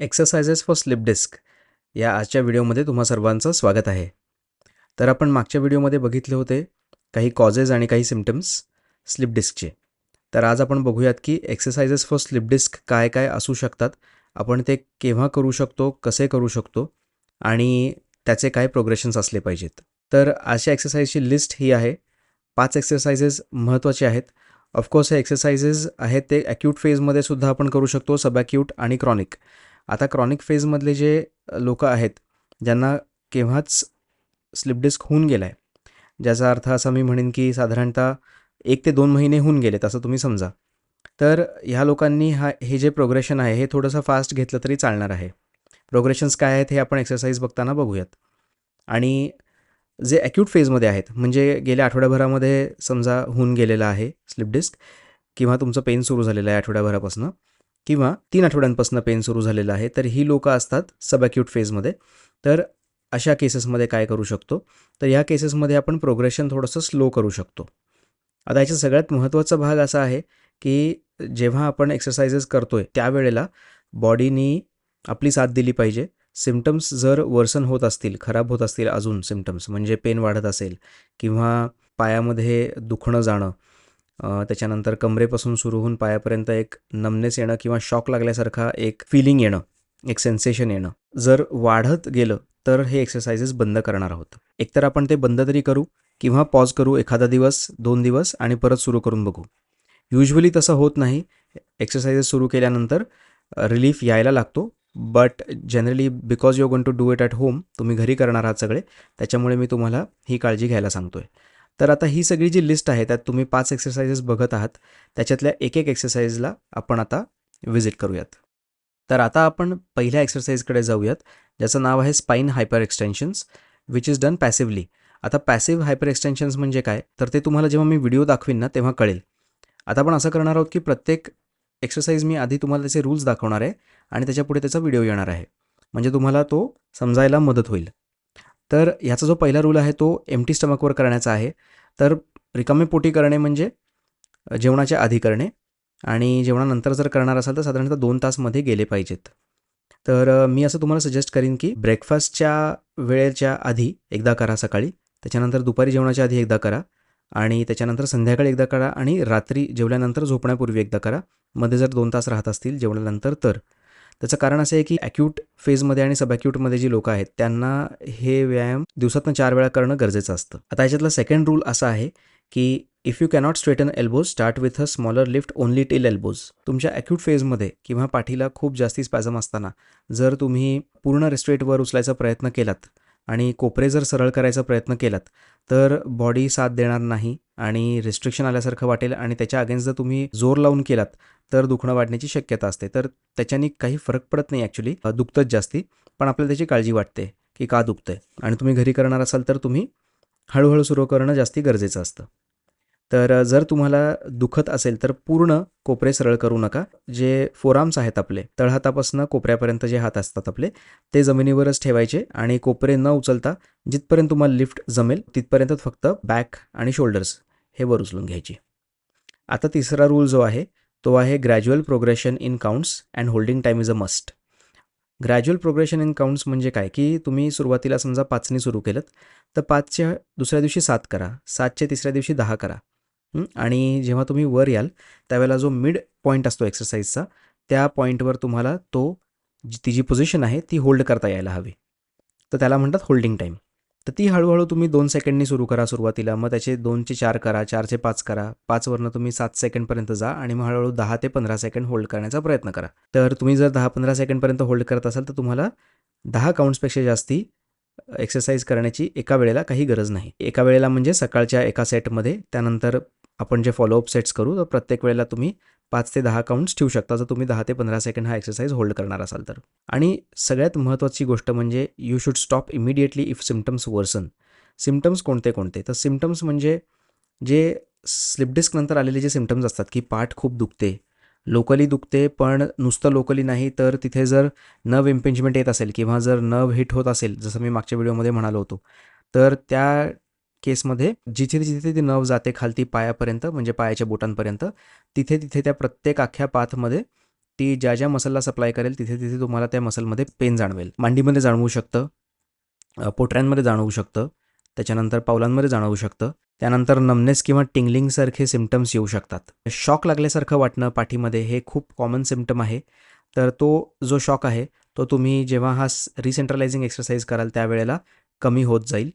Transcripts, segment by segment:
Exercises for slip disk या आजच्या व्हिडिओमध्ये तुम्हा सर्वांचं स्वागत आहे. तर आपण मागच्या व्हिडिओमध्ये बघितले होते काही कॉजेस आणि काही सिम्पटम्स स्लिप डिस्कचे. तर आज आपण बघूयात की एक्सरसाइजेस फॉर स्लिप डिस्क काय काय असू शकतात, आपण ते केव्हा करू शकतो, कसे करू शकतो आणि त्याचे काय प्रोग्रेशन्स असले पाहिजेत. तर अशा एक्सरसाइजची लिस्ट ही आहे. 5 एक्सरसाइजेस महत्त्वाचे आहेत. ऑफकोर्स हे एक्सरसाइजेस आहेत ते ॲक्यूट फेजमध्ये सुद्धा आपण करू शकतो, सबॲक्यूट आणि क्रॉनिक. आता क्रॉनिक फेजमधले जे लोकं आहेत, ज्यांना केव्हाच स्लिप डिस्क होऊन गेला आहे, ज्याचा अर्थ असा मी म्हणेन की साधारणतः 1 ते 2 महिने होऊन गेलेत असं तुम्ही समजा. तर ह्या लोकांनी हे जे प्रोग्रेशन आहे हे थोडंसं फास्ट घेतलं तरी चालणार आहे. प्रोग्रेशन्स काय आहेत हे आपण एक्सरसाइज बघताना बघूयात. आणि जे ॲक्यूट फेजमध्ये आहेत, म्हणजे गेल्या आठवड्याभरामध्ये समजा होऊन गेलेलं आहे स्लिप डिस्क, किंवा तुमचं पेन सुरू झालेलं आहे आठवड्याभरापासून, किंवा 3 आठवड्यांपासून पेन सुरू झालेलं आहे, तर ही लोकं असतात सबॲक्यूट फेजमध्ये. तर अशा केसेसमध्ये काय करू शकतो, तर या केसेसमध्ये आपण प्रोग्रेशन थोडंसं स्लो करू शकतो. आता याचा सगळ्यात महत्त्वाचा भाग असा आहे की जेव्हा आपण एक्सरसाइजेस करतोय त्यावेळेला बॉडीनी आपली साथ दिली पाहिजे. सिम्पटम्स जर वर्सन होत असतील, खराब होत असतील अजून सिम्पटम्स, म्हणजे पेन वाढत असेल किंवा पायामध्ये दुखणं जाणं, त्याच्यानंतर कमरेपासून सुरू होऊन पायापर्यंत एक नमनेस येणं किंवा शॉक लागल्यासारखा एक फीलिंग येणं, एक सेन्सेशन येणं जर वाढत गेलं तर हे एक्सरसाइजेस बंद करणार आहोत. एकतर आपण ते बंद तरी करू किंवा पॉज करू एखादा दिवस, 2 दिवस आणि परत सुरू करून बघू. युजली तसं होत नाही. एक्सरसाइजेस सुरू केल्यानंतर रिलीफ यायला लागतो, but generally because you are going to do it at home, तुम्ही घरी करणार आहात सगळे, त्याच्यामुळे मी तुम्हाला ही काळजी घ्यायला सांगतोय. तर आता ही सगळी जी लिस्ट आहे त्यात तुम्ही 5 एक्सरसाइजेस बघत आहात, त्याच्यातल्या एक एक्सरसाइजला आपण आता व्हिजिट करूयात. तर आता आपण पहिल्या एक्सरसाइजकडे जाऊयात, ज्याचं नाव आहे spine hyper extensions, which is done passively. आता पॅसिव्ह हायपर एक्सटेन्शन्स म्हणजे काय, तर ते तुम्हाला जेव्हा मी व्हिडिओ दाखवीन ना तेव्हा कळेल. आता आपण असं करणार आहोत की प्रत्येक एक्सरसाइज मी आधी तुम्हाला त्याचे रूल्स दाखवणार आहे आणि त्याच्यापुढे त्याचा व्हिडिओ येणार आहे, म्हणजे तुम्हाला तो समजायला मदत होईल. तर ह्याचा जो पहिला रूल आहे तो एम्प्टी स्टमकवर करण्याचा आहे. तर रिकामे पोटी करणे म्हणजे जेवणाच्या आधी करणे, आणि जेवणानंतर जर करणार असाल तर साधारणतः 2 तासमध्ये गेले पाहिजेत. तर मी असं तुम्हाला सजेस्ट करीन की ब्रेकफास्टच्या वेळेच्या आधी एकदा करा सकाळी, त्याच्यानंतर दुपारी जेवणाच्या आधी एकदा करा, आणि त्याच्यानंतर संध्याकाळी एकदा करा, आणि रात्री जेवल्यानंतर झोपण्यापूर्वी एकदा करा. मध्ये जर 2 तास राहत असतील जेवल्यानंतर तर. त्याचं कारण असं आहे की ॲक्यूट फेजमध्ये आणि सबॲक्यूटमध्ये जी लोकं आहेत त्यांना हे व्यायाम दिवसातून 4 वेळा करणं गरजेचं असतं. आता याच्यातला सेकंड रूल असा आहे की if you cannot straighten elbows, start with a smaller lift only till elbows. तुमच्या ॲक्यूट फेजमध्ये किंवा पाठीला खूप जास्ती स्पॅझम असताना जर तुम्ही पूर्ण रेस्ट्रेटवर उचलायचा प्रयत्न केलात आणि कोपरे जर सरळ करायचा प्रयत्न केलात तर बॉडी साथ देणार नाही आणि रिस्ट्रिक्शन आल्यासारखं वाटेल, आणि त्याच्या अगेन्स्ट जर तुम्ही जोर लावून केलात तर दुखणं वाढण्याची शक्यता असते. तर त्याच्याने काही फरक पडत नाही ॲक्च्युली, दुखतंच जास्ती, पण आपल्याला त्याची काळजी वाटते की का दुखतंय, आणि तुम्ही घरी करणार असाल तर तुम्ही हळूहळू सुरू करणं जास्ती गरजेचं असतं. तर जर तुम्हाला दुखत असेल तर पूर्ण कोपरे सरळ करू नका. जे फोरआर्म्स आहेत आपले, तळहातापासून कोपऱ्यापर्यंत जे हात असतात आपले, ते जमिनीवरच ठेवायचे आणि कोपरे न उचलता जिथपर्यंत तुम्हाला लिफ्ट जमेल तिथपर्यंत फक्त बॅक आणि शोल्डर्स हे वर उचलून घ्यायचे. आता तिसरा रूल जो आहे तो आहे gradual progression in counts and holding time is a must. Gradual progression in counts म्हणजे काय, की तुम्ही सुरुवातीला समजा 5नी सुरू केलं तर 5च्या दुसऱ्या दिवशी 7 करा, 7च्या तिसऱ्या दिवशी 10 करा. आणि जेव्हा तुम्ही वर याल त्यावेळेला जो मिड पॉईंट असतो एक्सरसाइजचा, त्या पॉईंटवर तुम्हाला ती जी पोझिशन आहे ती होल्ड करता यायला हवी. तर त्याला म्हणतात होल्डिंग टाईम. तर ती हळूहळू तुम्ही 2 सेकंडनी सुरू करा सुरुवातीला, मग त्याचे 2चे 4 करा, 4चे 5 करा, 5वरनं तुम्ही 7 सेकंडपर्यंत जा आणि मग हळूहळू 10 ते 15 सेकंड होल्ड करण्याचा प्रयत्न करा. तर तुम्ही जर 10-15 सेकंडपर्यंत होल्ड करत असाल तर तुम्हाला 10 काउंट्सपेक्षा जास्ती एक्सरसाइज करण्याची एका वेळेला काही गरज नाही. एका वेळेला म्हणजे सकाळच्या एका सेटमध्ये, त्यानंतर आपण जे फॉलोअप सेट्स करू तर प्रत्येक वेळेला तुम्ही 5 ते 10 काउंट्स ठेवू शकता जर तुम्ही 10 ते 15 सेकंड हा एक्सरसाइज होल्ड करणार असाल तर. आणि सगळ्यात महत्त्वाची गोष्ट म्हणजे you should stop immediately if symptoms worsen. Symptoms कोणते कोणते, तर सिम्पटम्स म्हणजे जे स्लिप डिस्क नंतर आलेले जे सिम्पटम्स असतात की पाठ खूप दुखते, लोकली दुखते, पण नुसतं लोकली नाही तर तिथे जर नर्व इम्पिंजमेंट येत असेल किंवा जर नर्व हिट होत असेल, जसं मी मागच्या व्हिडिओमध्ये म्हणालो होतो, तर त्या केसमध्ये जिथे जिथे ती नर्व जाते खालती पायापर्यंत, म्हणजे पायाच्या बोटांपर्यंत, तिथे तिथे त्या प्रत्येक अख्ख्या पाथमध्ये ती ज्या ज्या मसलला सप्लाय करेल तिथे तिथे तुम्हाला त्या मसलमध्ये पेन जाणवेल. मांडीमध्ये जाणवू शकतं, पोटऱ्यांमध्ये जाणवू शकतं, त्याच्यानंतर पावलांमध्ये जाणवू शकतं. त्यानंतर नमनेस किंवा टिंगलिंगसारखे सिम्पटम्स येऊ शकतात. शॉक लागल्यासारखं वाटणं पाठीमध्ये हे खूप कॉमन सिम्पटम आहे. तर तो जो शॉक आहे तो तुम्ही जेव्हा हा रिसेंट्रलायझिंग एक्सरसाइज कराल त्यावेळेला कमी होत जाईल.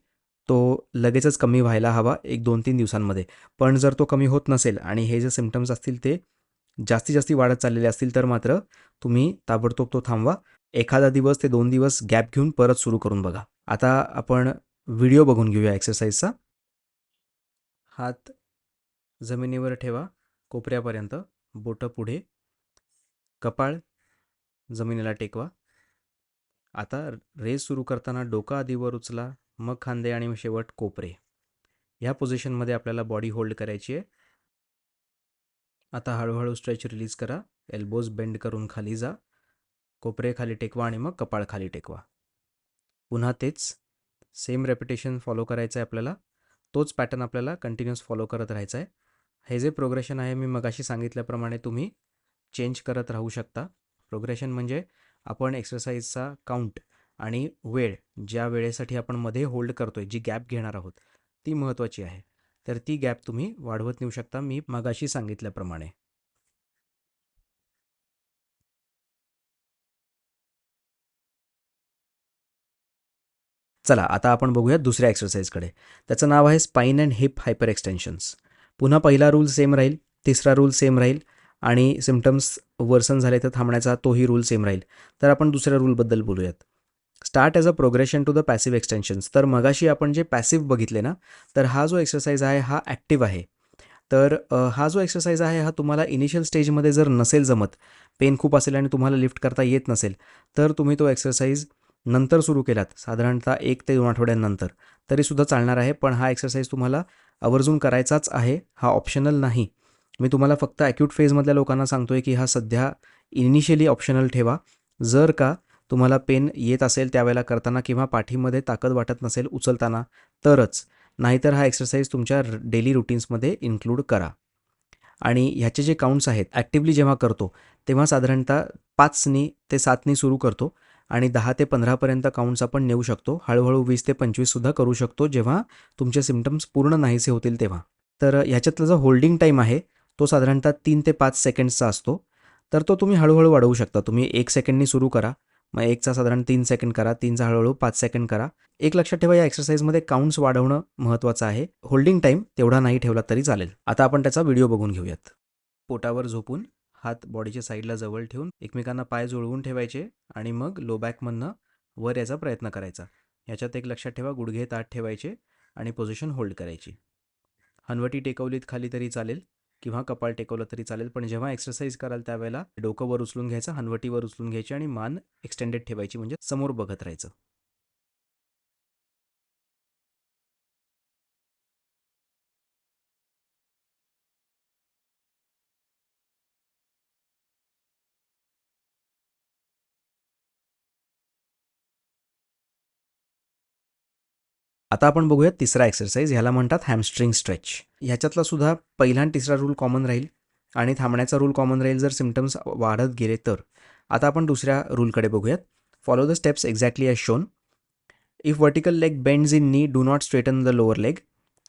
तो लगेचच कमी व्हायला हवा 1-2-3 दिवसांमध्ये. पण जर तो कमी होत नसेल आणि हे जे सिम्पटम्स असतील ते जास्ती वाढत चाललेले असतील तर मात्र तुम्ही ताबडतोब तो थांबवा. एखादा दिवस ते 2 दिवस गॅप घेऊन परत सुरू करून बघा. आता आपण व्हिडिओ बघून घेऊया एक्सरसाइजचा. हात जमिनीवर ठेवा कोपऱ्यापर्यंत, बोटं पुढे, कपाळ जमिनीला टेकवा. आता रेस सुरू करताना डोकं आधी वर उचला, मग खांदे आणि शेवट कोपरे. ह्या पोझिशनमध्ये आपल्याला बॉडी होल्ड करायची आहे. आता हळूहळू स्ट्रेच रिलीज करा. एल्बोज बेंड करून खाली जा, कोपरे खाली टेकवा आणि मग कपाळ खाली टेकवा. पुन्हा तेच सेम रेपिटेशन फॉलो करायचं आहे आपल्याला. तोच पॅटर्न आपल्याला कंटिन्युअस फॉलो करत राहायचा आहे. हे जे प्रोग्रेशन आहे मी मगाशी सांगितल्याप्रमाणे तुम्ही चेंज करत राहू शकता. प्रोग्रेशन म्हणजे आपण एक्सरसाइजचा काउंट आणि वेळ, ज्या वेळेसाठी आपण मध्ये होल्ड करतोय, जी गॅप घेणार आहोत ती महत्त्वाची आहे. तर ती गॅप तुम्ही वाढवत नेऊ शकता मी मगाशी सांगितल्याप्रमाणे. चला आता आपण बघूया दुसऱ्या एक्सरसाइजकडे. त्याचं नाव आहे spine and heap hyper extensions. पुन्हा पहिला रूल सेम राहील, तिसरा रूल सेम राहील आणि सिम्पटम्स वर्सन झाले तर थांबण्याचा तोही रूल सेम राहील. तर आपण दुसऱ्या रूलबद्दल बोलूयात. Start as a progression to the passive extensions. तर मगाशी आपण जे पॅसिव्ह बघितले ना, तर हा जो एक्सरसाइज आहे हा ॲक्टिव्ह आहे. तर हा जो एक्सरसाइज आहे हा तुम्हाला इनिशियल स्टेजमध्ये जर नसेल जमत, पेन खूप असेल आणि तुम्हाला लिफ्ट करता येत नसेल, तर तुम्ही तो एक्सरसाइज नंतर सुरू केलात, साधारणतः 1 ते 2 आठवड्यांनंतर, तरीसुद्धा चालणार आहे. पण हा एक्सरसाइज तुम्हाला आवर्जून करायचाच आहे. हा ऑप्शनल नाही. मी तुम्हाला फक्त ॲक्यूट फेजमधल्या लोकांना सांगतोय की हा सध्या इनिशियली ऑप्शनल ठेवा. जर का तुम्हाला पेन येत असेल त्यावेळेला करताना किंवा पाठीमध्ये ताकद वाटत नसेल उचलताना तरच. नाहीतर हा एक्सरसाइज तुमच्या डेली रुटीन्समध्ये इन्क्लूड करा. आणि ह्याचे जे काउंट्स आहेत ॲक्टिव्हली जेव्हा करतो तेव्हा साधारणतः 5नी ते 7नी सुरू करतो आणि 10 ते 15पर्यंत काउंट्स आपण नेऊ शकतो. हळूहळू 20 ते 25सुद्धा करू शकतो जेव्हा तुमचे सिम्पटम्स पूर्ण नाहीसे होतील तेव्हा. तर ह्याच्यातला जो होल्डिंग टाईम आहे तो साधारणतः 3 ते 5 सेकंड्सचा असतो. तर तो तुम्ही हळूहळू वाढवू शकता. तुम्ही 1 सेकंडनी सुरू करा, मग 1चा साधारण 3 सेकंड करा, 3चा हळूहळू 5 सेकंड करा. एक लक्षात ठेवा या एक्सरसाइजमध्ये काउंट्स वाढवणं महत्त्वाचं आहे. होल्डिंग टाईम तेवढा नाही ठेवला तरी चालेल. आता आपण त्याचा व्हिडिओ बघून घेऊयात. पोटावर झोपून हात बॉडीच्या साईडला जवळ ठेवून एकमेकांना पाय जुळवून ठेवायचे आणि मग लो बॅकमधनं वर याचा प्रयत्न करायचा. ह्याच्यात एक लक्षात ठेवा, गुडघे ताठ ठेवायचे आणि पोझिशन होल्ड करायची. हनवटी टेकवलीत खाली तरी चालेल किंवा कपाळ टेकवलं तरी चालेल, पण जेव्हा एक्सरसाइज कराल त्यावेळेला डोकं वर उचलून घ्यायचं, हनवटी वर उचलून घ्यायची आणि मान एक्सटेंडेड ठेवायची, म्हणजे समोर बघत राहायचं. आता आपण बघूया तिसरा एक्सरसाइज. ह्याला म्हणतात हॅमस्ट्रिंग स्ट्रेच. ह्याच्यातला सुद्धा पहिला आणि तिसरा रूल कॉमन राहील आणि थांबण्याचा रूल कॉमन राहील जर सिम्पटम्स वाढत गेले तर. आता आपण दुसऱ्या रूलकडे बघूयात. Follow the steps exactly as shown. If vertical leg bends in knee, do not straighten the lower leg.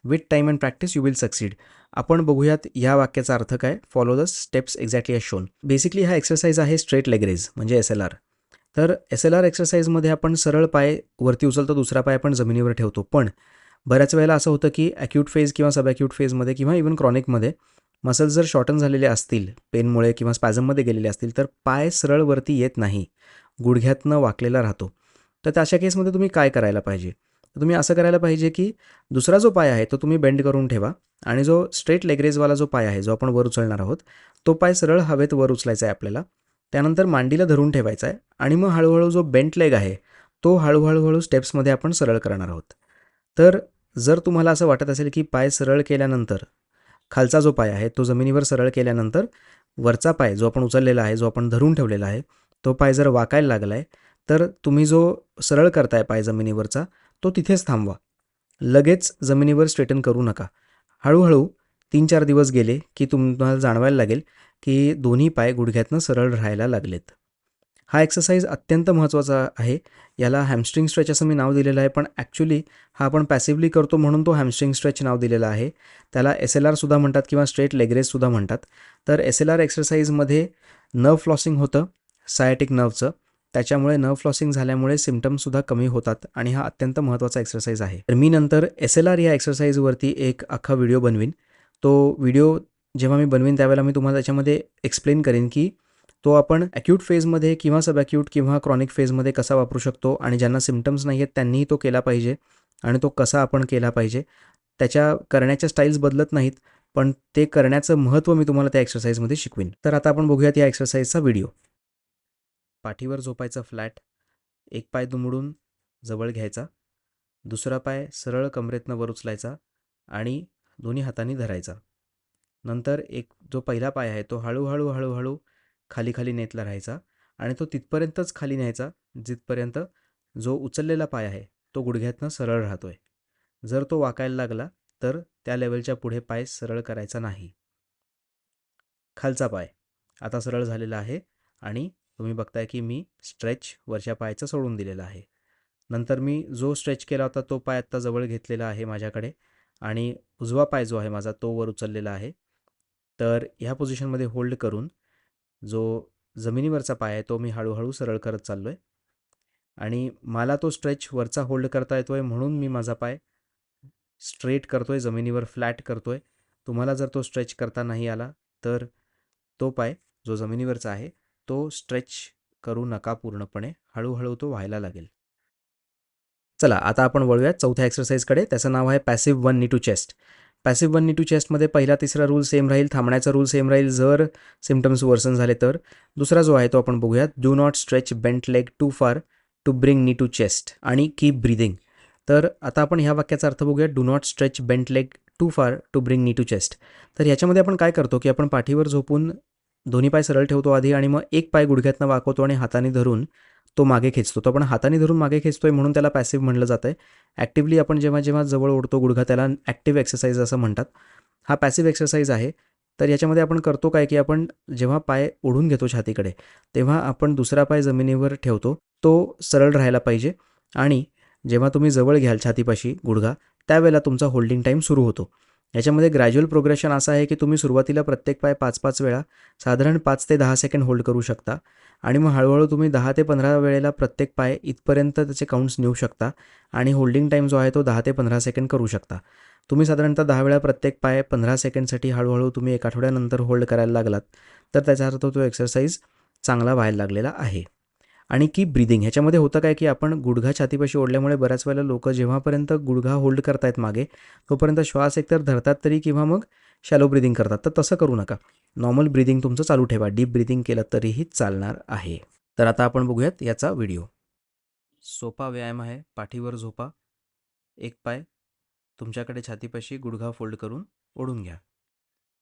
With time and practice you will succeed. आपण बघूयात या वाक्याचा अर्थ काय. Follow the steps exactly as shown. Basically हा exercise आहे straight leg raise म्हणजे SLR. तर SLR एक्सरसाइजमध्ये आपण सरळ पाय वरती उचलतो, दुसरा पाय आपण जमिनीवर ठेवतो. पण बऱ्याच वेळेला असं होतं की ॲक्यूट फेज किंवा सब ॲक्यूट फेजमध्ये किंवा इव्हन क्रॉनिकमध्ये मसल्स जर शॉर्टन झालेले असतील पेनमुळे किंवा स्पॅझममध्ये गेलेले असतील तर पाय सरळ वरती येत नाही, गुडघ्यातनं वाकलेला राहतो. तर अशा केसमध्ये तुम्ही काय करायला पाहिजे. तर तुम्ही असं करायला पाहिजे की दुसरा जो पाय आहे तो तुम्ही बेंड करून ठेवा आणि जो स्ट्रेट लेगरेजवाला जो पाय आहे जो आपण वर उचलणार आहोत तो पाय सरळ हवेत वर उचलायचा आहे आपल्याला. त्यानंतर मांडीला धरून ठेवायचा आहे आणि मग हळूहळू जो बेंट लेग आहे तो हळूहळू स्टेप्समध्ये आपण सरळ करणार आहोत. तर जर तुम्हाला असं वाटत असेल की पाय सरळ केल्यानंतर खालचा जो पाय आहे तो जमिनीवर सरळ केल्यानंतर वरचा पाय जो आपण उचललेला आहे, जो आपण धरून ठेवलेला आहे, तो पाय जर वाकायला लागला आहे तर तुम्ही जो सरळ करताय पाय जमिनीवरचा तो तिथेच थांबवा. लगेच जमिनीवर स्ट्रेटन करू नका. हळूहळू 3-4 दिवस गेले की तुम्हाला जाणवायला लागेल की दोन्ही पाय गुडघ्यातनं सरळ राहायला लागलेत. हा एक्सरसाइज अत्यंत महत्त्वाचा आहे. याला हॅमस्ट्रिंग स्ट्रेच असं मी नाव दिलेलं आहे, पण ॲक्च्युली हा आपण पॅसिव्हली करतो म्हणून तो हॅमस्ट्रिंग स्ट्रेच नाव दिलेला आहे. त्याला SLR सुद्धा म्हणतात किंवा स्ट्रेट लेग रेज सुद्धा म्हणतात. तर SLR एक्सरसाइजमध्ये नर्व्ह फ्लॉसिंग होतं सायटिक नर्व्हचं. त्याच्यामुळे नर्व्ह फ्लॉसिंग झाल्यामुळे सिम्प्टम्ससुद्धा कमी होतात आणि हा अत्यंत महत्त्वाचा एक्सरसाइज आहे. तर मी नंतर SLR या एक्सरसाइजवरती एक अख्खा व्हिडिओ बनवीन. तो व्हिडिओ जेव्हा मी बनवीन त्यावेळेला मी तुम्हाला त्याच्यामध्ये एक्सप्लेन करेन की तो आपण ॲक्यूट फेजमध्ये किंवा सब ॲक्यूट किंवा क्रॉनिक फेजमध्ये कसा वापरू शकतो आणि ज्यांना सिम्प्टम्स नाही आहेत त्यांनीही तो केला पाहिजे आणि तो कसा आपण केला पाहिजे. त्याच्या करण्याच्या स्टाईल्स बदलत नाहीत, पण ते करण्याचं महत्त्व मी तुम्हाला त्या एक्सरसाइजमध्ये शिकवीन. तर आता आपण बघूयात या एक्सरसाइजचा व्हिडिओ. पाठीवर झोपायचं फ्लॅट, एक पाय दुमडून जवळ घ्यायचा, दुसरा पाय सरळ कमरेतनं वर उचलायचा आणि दोन्ही हातांनी धरायचा. नंतर जो पहिला पाय आहे तो हळूहळू खाली खाली नेतला राहायचा आणि तो तिथपर्यंतच खाली न्यायचा जिथपर्यंत जो उचललेला पाय आहे तो गुडघ्यातनं सरळ राहतोय. जर तो वाकायला लागला तर त्या लेवलच्या पुढे पाय सरळ करायचा नाही. खालचा पाय आता सरळ झालेला आहे आणि तुम्ही बघताय की मी स्ट्रेच वरच्या पायाचा सोडून दिलेला आहे. नंतर मी जो स्ट्रेच केला होता तो पाय आत्ता जवळ घेतलेला आहे माझ्याकडे आणि उजवा पाय जो आहे माझा तो वर उचललेला आहे. तर ह्या पोझिशनमध्ये होल्ड करून जो जमिनीवरचा पाय आहे तो मी हळूहळू सरळ करत चाललो आहे आणि मला तो स्ट्रेच वरचा होल्ड करता येतो आहे म्हणून मी माझा पाय स्ट्रेट करतो आहे, जमिनीवर फ्लॅट करतो आहे. तुम्हाला जर तो स्ट्रेच करता नाही आला तर तो पाय जो जमिनीवरचा आहे तो स्ट्रेच करू नका पूर्णपणे, हळूहळू तो व्हायला लागेल. चला आता आपण वळूयात चौथ्या एक्सरसाइजकडे. त्याचं नाव आहे पॅसिव्ह 1 नी टू चेस्ट. पॅसिव्ह 1 नी टू चेस्टमध्ये पहिला तिसरा रूल सेम राहील, थांबण्याचा रूल सेम राहील जर सिम्प्टम्स वर्सन झाले तर. दुसरा जो आहे तो आपण बघूयात, do not stretch bent leg too far to bring knee to chest आणि कीप ब्रीदिंग. तर आता आपण ह्या वाक्याचा अर्थ बघूया, do not stretch bent leg too far to bring knee to chest. तर ह्याच्यामध्ये आपण काय करतो की आपण पाठीवर झोपून दोन्ही पाय सरळ ठेवतो आधी आणि मग एक पाय गुडघ्यातनं वाकवतो आणि हाताने धरून तो मागे खेचतो. तो आपण हाताने धरून मागे खेचतोय म्हणून त्याला पॅसिव्ह म्हणलं जातं आहे. ॲक्टिव्हली आपण जेव्हा जेव्हा जवळ ओढतो गुडघा त्याला ॲक्टिव्ह एक्सरसाइज असं म्हणतात. हा पॅसिव्ह एक्सरसाइज आहे. तर याच्यामध्ये आपण करतो काय की आपण जेव्हा पाय ओढून घेतो छातीकडे तेव्हा आपण दुसरा पाय जमिनीवर ठेवतो. तो सरळ राहायला पाहिजे आणि जेव्हा तुम्ही जवळ घ्याल छातीपाशी गुडघा त्यावेळेला तुमचा होल्डिंग टाईम सुरू होतो. याच्यामध्ये ग्रॅज्युअल प्रोग्रेशन असं आहे की तुम्ही सुरुवातीला प्रत्येक पाय 5-5 वेळा साधारण 5 ते 10 सेकंड होल्ड करू शकता आणि मग हळूहळू तुम्ही 10 ते 15 वेळेला प्रत्येक पाय इथपर्यंत त्याचे काउंट्स नेऊ शकता आणि होल्डिंग टाईम जो आहे तो 10 ते 15 सेकंड करू शकता. तुम्ही साधारणतः 10 वेळा प्रत्येक पाय 15 सेकंडसाठी हळूहळू तुम्ही एक आठवड्यानंतर होल्ड करायला लागलात तर त्याचा अर्थ तो एक्सरसाइज चांगला व्हायला लागलेला आहे. आणि कीप ब्रीदिंग ह्याच्यामध्ये होतं काय की आपण गुडघा छातीपाशी ओढल्यामुळे बऱ्याच वेळेला लोक जेव्हापर्यंत गुडघा होल्ड करतायत मागे तोपर्यंत श्वास एकतर धरतात तरी किंवा मग शॅलो ब्रीदिंग करतात. तर तसं करू नका. नॉर्मल ब्रीदिंग तुमचं चालू ठेवा. डीप ब्रीदिंग केलं तरीही चालणार आहे. तर आता आपण बघूयात याचा व्हिडिओ. सोपा व्यायाम आहे. पाठीवर झोपा, एक पाय तुमच्याकडे छातीपाशी गुडघा फोल्ड करून ओढून घ्या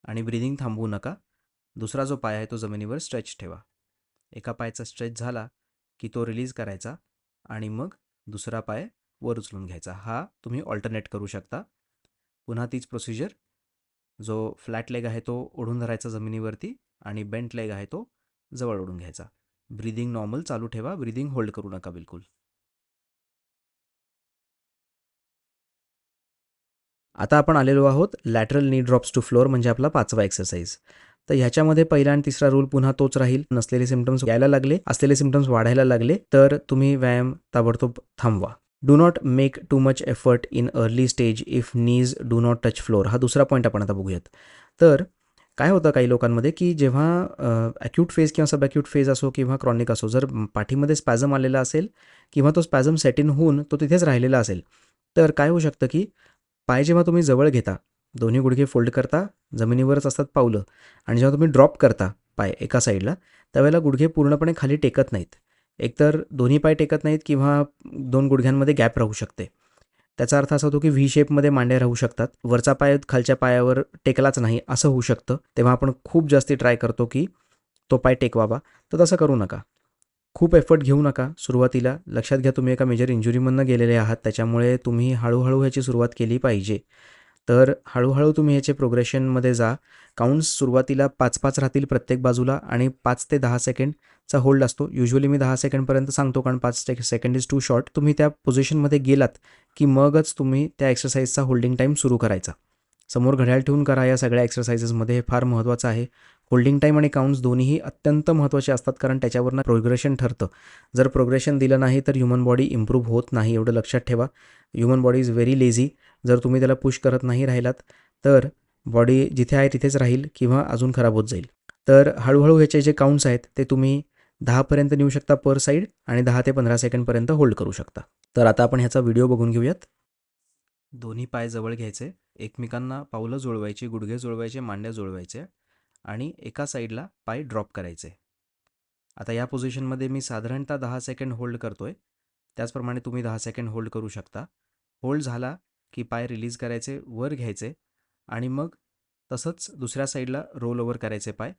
आणि ब्रीदिंग थांबवू नका. दुसरा जो पाय आहे तो जमिनीवर स्ट्रेच ठेवा. एका पायाचा स्ट्रेच झाला की तो रिलीज करायचा आणि मग दुसरा पाय वर उचलून घ्यायचा. हा तुम्ही ऑल्टरनेट करू शकता. पुन्हा तीच प्रोसिजर. जो फ्लॅट लेग आहे तो ओढून धरायचा जमिनीवरती आणि बेंट लेग आहे तो जवळ ओढून घ्यायचा. ब्रीदिंग नॉर्मल चालू ठेवा. ब्रीदिंग होल्ड करू नका बिलकुल. आता आपण आलेलो आहोत लॅटरल नी ड्रॉप्स टू फ्लोअर म्हणजे आपला 5वा एक्सरसाइज. तर ह्याच्यामध्ये पहिला आणि तिसरा रूल पुन्हा तोच राहील. नसलेले सिम्प्टम्स यायला लागले, असलेले सिम्प्टम्स वाढायला लागले तर तुम्ही व्यायाम ताबडतोब थांबवा. Do not make too much effort in early stage if knees do not touch floor. हा दुसरा पॉईंट आपण आता बघूयात. तर काय होतं काही लोकांमध्ये की जेव्हा ॲक्यूट फेज किंवा सब ॲक्यूट फेज असो किंवा क्रॉनिक असो, जर पाठीमध्ये स्पॅझम आलेला असेल किंवा तो स्पॅझम सेट इन होऊन तो तिथेच राहिलेला असेल तर काय होऊ शकतं की पाय जेव्हा तुम्ही जवळ घेता, दोन्ही गुडघे फोल्ड करता, जमिनीवरच असतात पावलं आणि जेव्हा तुम्ही ड्रॉप करता पाय एका साईडला त्यावेळेला गुडघे पूर्णपणे खाली टेकत नाहीत. एकतर दोन्ही पाय टेकत नाहीत किंवा 2 गुडघ्यांमध्ये गॅप राहू शकते. त्याचा अर्थ असा होतो की व्ही शेपमध्ये मांड्या राहू शकतात. वरचा पाय खालच्या पायावर टेकलाच नाही असं होऊ शकतं. तेव्हा आपण खूप जास्ती ट्राय करतो की तो पाय टेकवावा. तर तसं करू नका. खूप एफर्ट घेऊ नका सुरुवातीला. लक्षात घ्या तुम्ही एका मेजर इंजुरीमधनं गेलेले आहात त्याच्यामुळे तुम्ही हळूहळू ह्याची सुरुवात केली पाहिजे. तर हळूहळू तुम्ही ह्याचे प्रोग्रेशनमध्ये जा. काउंट्स सुरुवातीला 5-5 राहतील प्रत्येक बाजूला आणि 5 ते 10 सेकंडचा होल्ड असतो. युजुअली मी 10 सेकंडपर्यंत सांगतो, कारण 5 सेकंड इज टू शॉर्ट. तुम्ही त्या पोझिशनमध्ये गेलात की मगच तुम्ही त्या एक्सरसाइजचा होल्डिंग टाईम सुरू करायचा. समोर घड्याळ ठेवून करा या सगळ्या एक्सरसाइजेसमध्ये, हे फार महत्त्वाचं आहे. होल्डिंग टाईम आणि काउंट्स दोन्हीही अत्यंत महत्त्वाचे असतात, कारण त्याच्यावरनं प्रोग्रेशन ठरतं. जर प्रोग्रेशन दिलं नाही तर ह्युमन बॉडी इम्प्रूव्ह होत नाही, एवढं लक्षात ठेवा. Human body is very lazy. जर तुम्ही त्याला पुश करत नाही राहिलात तर बॉडी जिथे आहे तिथेच राहील किंवा अजून खराब होत जाईल. तर हळूहळू ह्याचे जे काउंट्स आहेत ते तुम्ही 10पर्यंत नेऊ शकता पर साईड आणि 10 ते 15 सेकंडपर्यंत होल्ड करू शकता. तर आता आपण ह्याचा व्हिडिओ बघून घेऊयात. दोन्ही पाय जवळ घ्यायचे, एकमेकांना पावलं जुळवायची, गुडघे जुळवायचे, मांड्या जुळवायचे आणि एका साईडला पाय ड्रॉप करायचे. आता या पोझिशनमध्ये मी साधारणतः 10 सेकंड होल्ड करतोय. त्याचप्रमाणे तुम्ही 10 सेकंड होल्ड करू शकता. होल्ड झाला की पाय रिलीज करायचे, वर घ्यायचे आणि मग तसंच दुसऱ्या साईडला रोल ओव्हर करायचे पाय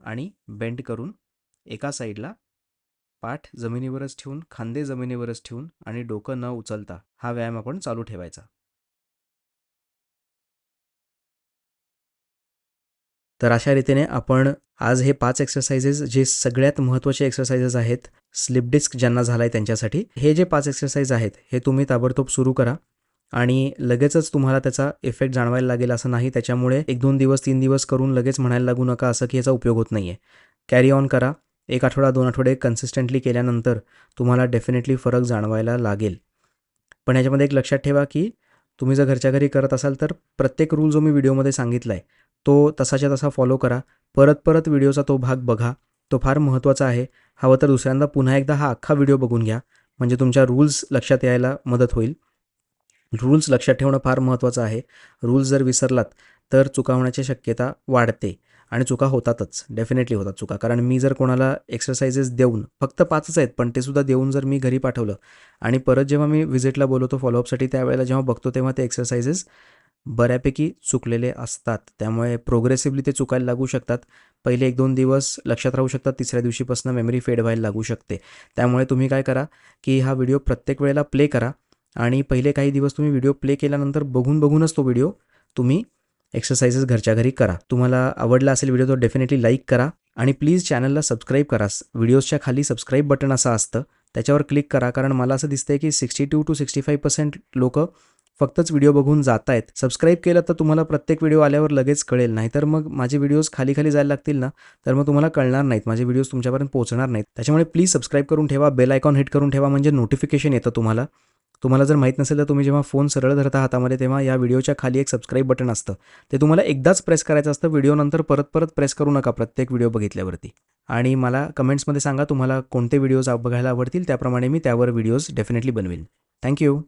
आणि बेंड करून एका साईडला पाठ जमिनीवरच ठेवून, खांदे जमिनीवरच ठेवून आणि डोकं न उचलता हा व्यायाम आपण चालू ठेवायचा. तर अशा रीतीने आपण आज हे 5 एक्सरसाइजेस, जे सगळ्यात महत्त्वाचे एक्सरसाइजेस आहेत स्लिप डिस्क ज्यांना झाला आहे त्यांच्यासाठी, हे जे 5 एक्सरसाइज आहेत हे तुम्ही ताबडतोब सुरू करा आणि लगेचच तुम्हाला त्याचा इफेक्ट जाणवायला लागेल असं नाही. त्याच्यामुळे 1-2 दिवस 3 दिवस करून लगेच म्हणायला लागू नका असं की याचा उपयोग होत नाही आहे. कॅरी ऑन करा. 1 आठवडा 2 आठवडे कन्सिस्टंटली केल्यानंतर तुम्हाला डेफिनेटली फरक जाणवायला लागेल. पण ह्याच्यामध्ये एक लक्षात ठेवा की तुम्ही जर घरच्या घरी करत असाल तर प्रत्येक रूल जो मी व्हिडिओमध्ये सांगितला आहे तो तसाच्या तसा फॉलो करा. परत परत व्हिडिओचा तो भाग बघा, तो फार महत्त्वाचा आहे. हवं तर दुसऱ्यांदा पुन्हा एकदा हा अख्खा व्हिडिओ बघून घ्या, म्हणजे तुमच्या रूल्स लक्षात यायला मदत होईल. रूल्स लक्षात ठेवणं फार महत्त्वाचं आहे. रूल्स जर विसरलात तर चुका होण्याची शक्यता वाढते आणि चुका होतातच, डेफिनेटली होतात चुका. कारण मी जर कोणाला एक्सरसाइजेस देऊन, फक्त 5च आहेत पण ते सुद्धा देऊन जर मी घरी पाठवलं आणि परत जेव्हा मी व्हिजिटला बोलवतो फॉलोअपसाठी त्यावेळेला जेव्हा बघतो तेव्हा ते एक्सरसाइजेस बऱ्यापैकी चुकलेले असतात. त्यामुळे प्रोग्रेसिव्हली ते चुकायला लागू शकतात. पहिले 1-2 दिवस लक्षात राहू शकतात, तिसऱ्या दिवशीपासून मेमरी फेड व्हायला लागू शकते. त्यामुळे तुम्ही काय करा की हा व्हिडिओ प्रत्येक वेळेला प्ले करा आणि पहिले काही दिवस तुम्ही व्हिडिओ प्ले केल्यानंतर बघूनच तो व्हिडिओ तुम्ही एक्सरसाइजेस घरच्या घरी करा. तुम्हाला आवडला असेल व्हिडिओ तर डेफिनेटली लाईक करा आणि प्लीज चॅनलला सबस्क्राईब करा. व्हिडिओजच्या खाली सबस्क्राईब बटन असं असतं, त्याच्यावर क्लिक करा. कारण मला असं दिसतंय की 62-65% लोकं फक्तच व्हिडिओ बघून जात आहेत. सबस्क्राईब केलं तर तुम्हाला प्रत्येक व्हिडिओ आल्यावर लगेच कळेल, नाहीतर मग माझे व्हिडिओज खाली जायला लागतील ना, तर मग तुम्हाला कळणार नाहीत, माझे व्हिडिओज तुमच्यापर्यंत पोहोचणार नाहीत. त्याच्यामुळे प्लीज सबस्क्राईब करून ठेवा, बेल आयकॉन हिट करून ठेवा, म्हणजे नोटिफिकेशन येतं तुम्हाला. तुम्हाला जर माहीत नसेल तर तुम्ही जेव्हा फोन सरळ धरता हातामध्ये तेव्हा या व्हिडिओच्या खाली एक सबस्क्राईब बटन असतं, ते तुम्हाला एकदाच प्रेस करायचं असतं. व्हिडिओनंतर परत प्रेस करू नका प्रत्येक व्हिडिओ बघितल्यावरती. आणि मला कमेंट्समध्ये सांगा तुम्हाला कोणते व्हिडिओज बघायला आवडतील, त्याप्रमाणे मी त्यावर व्हिडिओज डेफिनेटली बनवेन. थँक्यू.